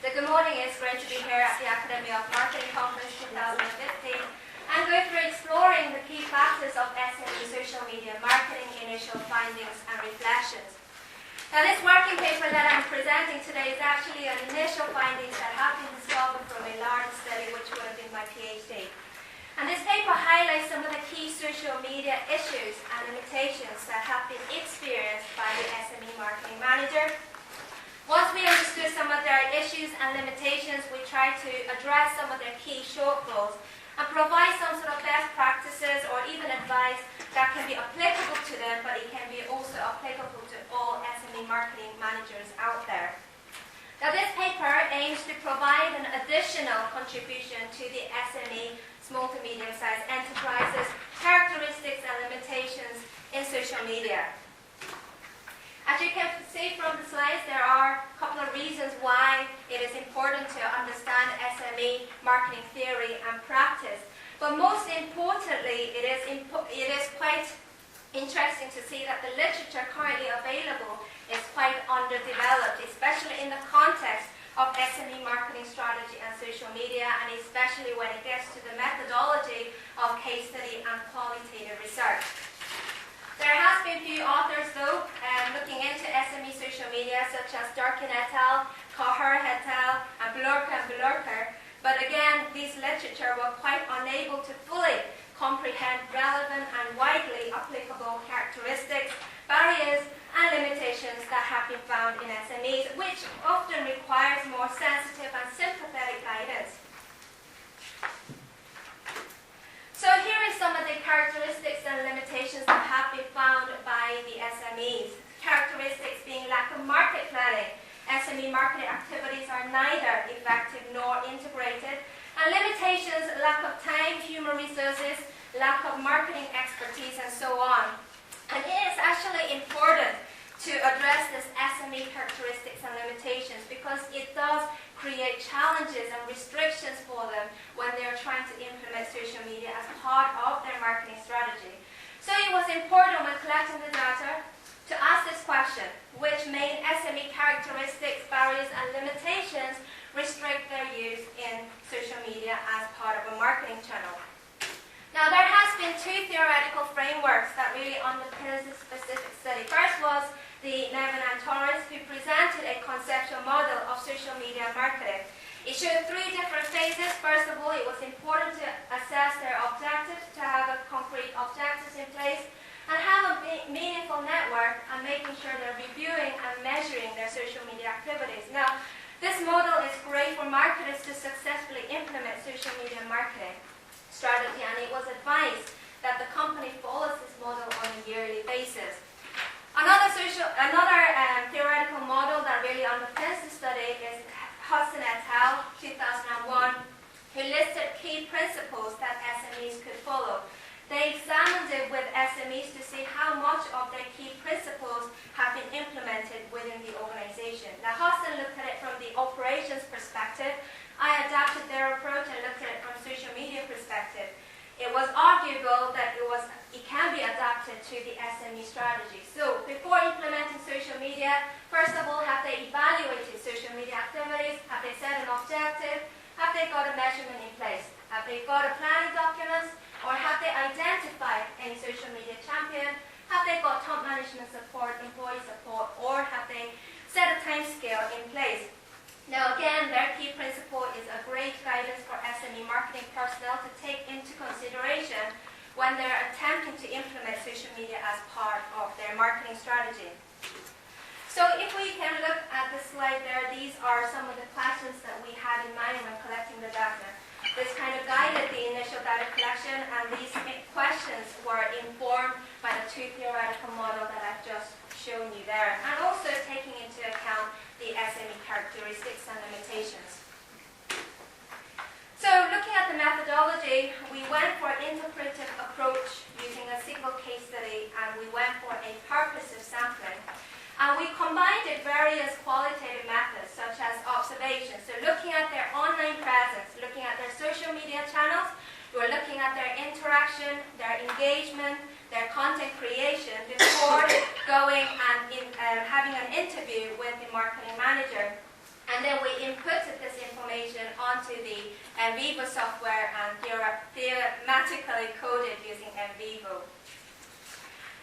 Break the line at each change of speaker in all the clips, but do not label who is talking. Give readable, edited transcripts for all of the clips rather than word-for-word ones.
So good morning, it's great to be here at the Academy of Marketing Conference 2015 and go through exploring the key factors of SME social media marketing, initial findings and reflections. Now this working paper that I'm presenting today is actually an initial findings that have been discovered from a large study which would have been my PhD. And this paper highlights some of the key social media issues and limitations that have been experienced by the SME marketing manager. Once we understood some of their issues and limitations, we tried to address some of their key shortfalls and provide some sort of best practices or even advice that can be applicable to them, but it can be also applicable to all SME marketing managers out there. Now this paper aims to provide an additional contribution to the SME, small to medium-sized enterprises, characteristics and limitations in social media. As you can see from the slides, there are a couple of reasons why it is important to understand SME marketing theory and practice. But most importantly, it is quite interesting to see that the literature currently available is quite underdeveloped, especially in the context of SME marketing strategy and social media, and especially when it gets to the methodology of case study and qualitative research. There has been a few authors, though, looking into SME social media, such as Durkin et al., Caher et al., and Blurker. But again, these literature were quite unable to fully comprehend relevant and widely applicable characteristics, barriers, and limitations that have been found in SMEs, which often requires more sensitive and sympathetic guidance. So here are some of the characteristics and limitations that have been found by the SMEs. Characteristics being lack of market planning. SME marketing activities are neither effective nor integrated. And limitations, lack of time, human resources, lack of marketing expertise, and so on. And it is actually important to address this SME characteristics and limitations because it does create challenges and restrictions for them when they are trying to implement social media as part of their marketing strategy. So it was important when collecting the data to ask this question: which main SME characteristics, barriers and limitations restrict their use in social media as part of a marketing channel? Now there has been two theoretical frameworks that really underpins this specific study. First was the Nevin and Torres, who presented a conceptual model of social media marketing. It showed three different phases. First of all, it was important to assess their objectives, to have a concrete objectives in place, and have a meaningful network, and making sure they're reviewing and measuring their social media activities. Now, this model is great for marketers to successfully implement social media marketing strategy, and it was advised that the company follows this model on a yearly basis. Another theoretical model that really underpins the study is Hudson et al. 2001, who listed key principles that SMEs could follow. They examined it with SMEs to see how much of their key principles have been implemented within the organization. Now, Hudson looked at it from the operations perspective. I adapted their approach and looked at it from social media perspective. It was arguable that it can be adapted to the SME strategy. So before implementing social media, first of all, have they evaluated social media activities? Have they set an objective? Have they got a measurement in place? Have they got a planning document? Or have they identified any social media champion? Have they got top management support, employee support, or have they set a time scale in place? Now again, their key principle is a great guidance for SME marketing personnel to take into consideration when they're attempting to implement social media as part of their marketing strategy. So if we can look at the slide there, these are some of the questions that we had in mind when collecting the data. This kind of guided the initial data collection, and these questions were informed by the two theoretical models that I've just shown you there, and also taking into account the SME characteristics and limitations. So looking at the methodology, we went for an interpretive approach using a single case study, and we went for a purposive sampling. And we combined it various qualitative methods such as observation. So looking at their online presence, looking at their social media channels, we're looking at their interaction, their engagement, their content creation before going and having an interview with the marketing manager. And then we inputted the onto the Vivo software and theoretically coded using Vivo.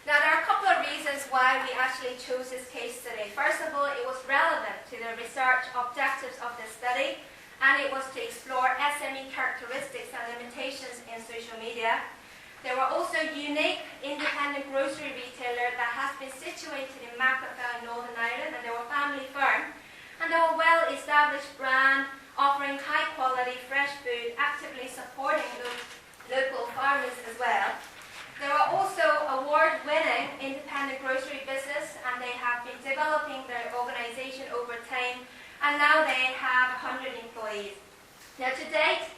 Now, there are a couple of reasons why we actually chose this case study. First of all, it was relevant to the research objectives of the study, and it was to explore SME characteristics and limitations in social media. There were also unique independent grocery retailer that has been situated in Macclesfield, Northern Ireland, and they were family firm, and they were well-established brand, offering high-quality fresh food, actively supporting local farmers as well. They were also award-winning independent grocery business, and they have been developing their organization over time, and now they have 100 employees. Now, to date,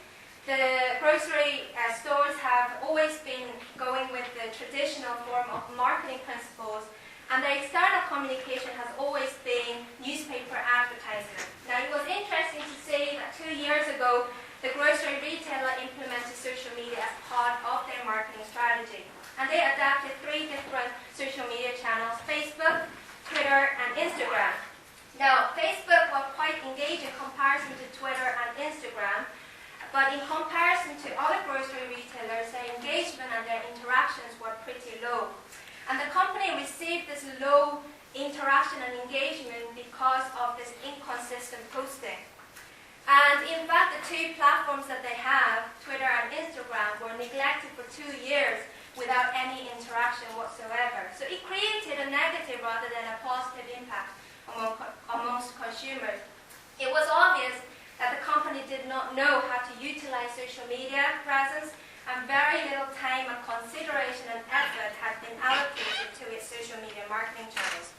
the grocery stores have always been going with the traditional form of marketing principles, and their external communication has always been newspaper advertising. Now, it was interesting to see that 2 years ago, the grocery retailer implemented social media as part of their marketing strategy. And they adapted 3 different social media channels: Facebook, Twitter, and Instagram. Now, Facebook was quite engaged in comparison to Twitter and Instagram, but in comparison to other grocery retailers, their engagement and their interactions were pretty low. And the company received this low interaction and engagement because of this inconsistent posting. And in fact, the 2 platforms that they have, Twitter and Instagram, were neglected for 2 years without any interaction whatsoever. So it created a negative rather than a positive impact amongst consumers. It was obvious that the company did not know how to utilize social media presence, and very little time and consideration and effort had been allocated to its social media marketing channels.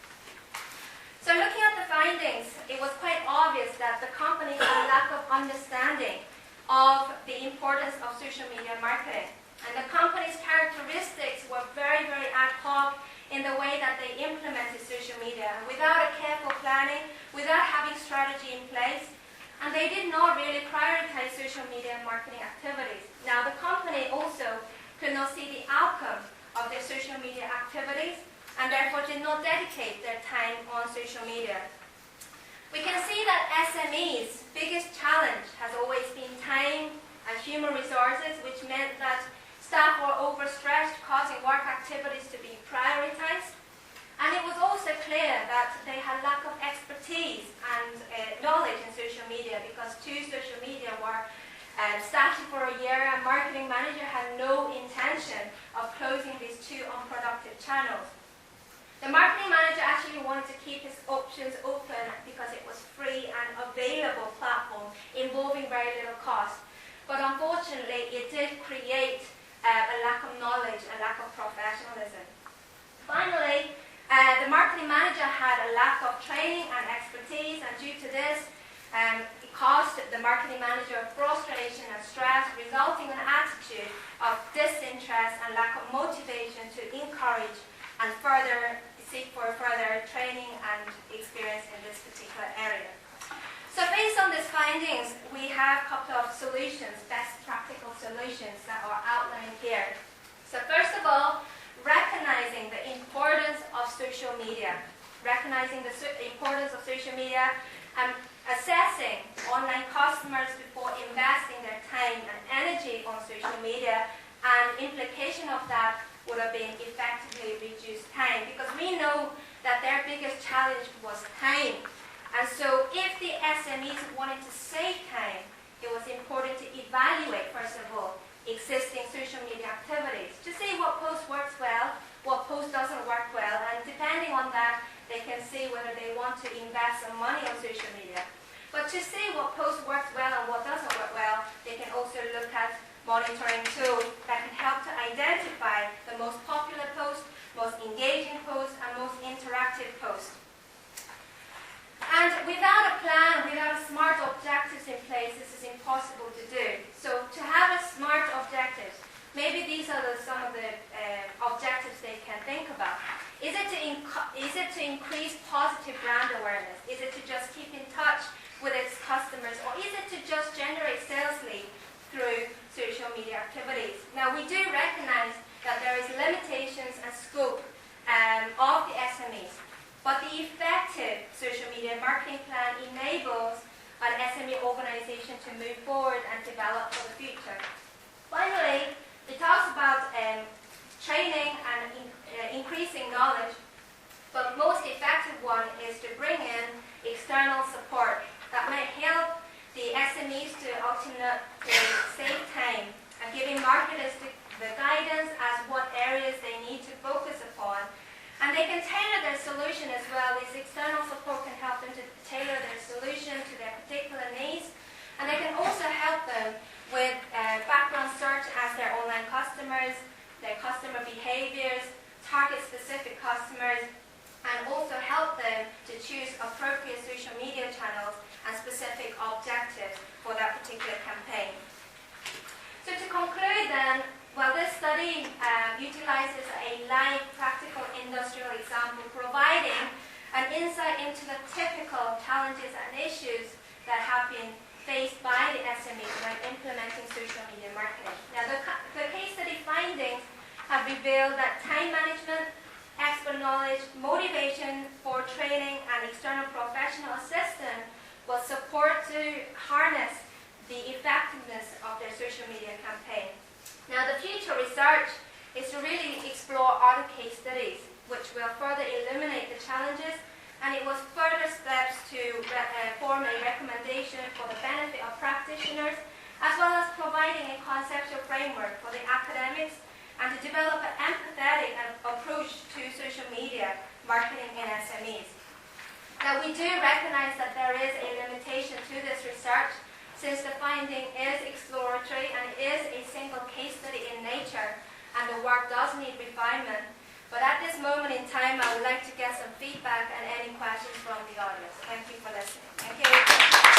So looking at the findings, it was quite obvious that the company had a lack of understanding of the importance of social media marketing. And the company's characteristics were very, very ad hoc in the way that they implemented social media, without a careful planning, without having strategy in place, and they did not really prioritize social media marketing activities. Now, the company also could not see the outcome of their social media activities, and therefore did not dedicate their time on social media. We can see that SME's biggest challenge has always been time and human resources, which meant that staff were overstretched, causing work activities to be prioritized. And it was also clear that they had lack of expertise and knowledge in social media, because 2 social media were started for a year, and marketing manager had no intention of closing these 2 unproductive channels. The marketing manager actually wanted to keep his options open because it was free and available platform involving very little cost. But unfortunately, it did create a lack of knowledge, a lack of professionalism. Finally, the marketing manager had a lack of training and expertise, and due to this, it caused the marketing manager frustration and stress, resulting in an attitude of disinterest and lack of motivation to encourage and seek for further training and experience in this particular area. So based on these findings, we have a couple of solutions, best practical solutions that are outlined here. So first of all, recognizing the importance of social media. Recognizing the importance of social media and assessing online customers before investing their time and energy on social media, and implication of that would have been effectively reduced time, because we know that their biggest challenge was time. And so if the SMEs wanted to save time, it was important to evaluate, first of all, existing social media activities to see what post works well, what post doesn't work well, and depending on that, they can see whether they want to invest some money on social media. But to see what post works well and what doesn't work well, they can also look at monitoring tools that can help to identify the most popular posts, most engaging posts, and most interactive posts. And without a plan, without smart objectives in place, this is impossible to do. So to have a smart objectives, maybe these are some of the objectives they can think about. Is it to increase positive brand awareness? Is it to just keep in touch with its customers? Or is it to just generate sales leads through social media activities? Now, we do recognize that there is limitations and scope of the SMEs, but the effective social media marketing plan enables an SME organization to move forward and develop for the future. Finally, it talks about training and increasing knowledge, but most effective one is to bring in external support that might help the SMEs to ultimately save time and giving marketers the guidance as what areas they need to focus upon. And they can tailor their solution as well. This external support can help them to tailor their solution to their particular needs. And they can also help them with background search as their online customers, their customer behaviors, target specific customers, and also help them to choose appropriate social media channels and specific objectives for that particular campaign. So to conclude then, well, this study utilizes a live practical industrial example providing an insight into the typical challenges and issues that have been faced by the SMEs when implementing social media marketing. Now, the case study findings have revealed that time management, expert knowledge, motivation for training, and external professional assistance will support to harness the effectiveness of their social media campaign. Now, the future research is to really explore other case studies which will further eliminate the challenges, and it was further steps to form a recommendation for the benefit of practitioners, as well as providing a conceptual framework for the academics and to develop an empathetic approach to social media marketing in SMEs. Now, we do recognize that there is a limitation to this research since the finding is exploratory and is a single case study in nature and the work does need refinement. But at this moment in time, I would like to get some feedback and any questions from the audience. Thank you for listening. Thank you.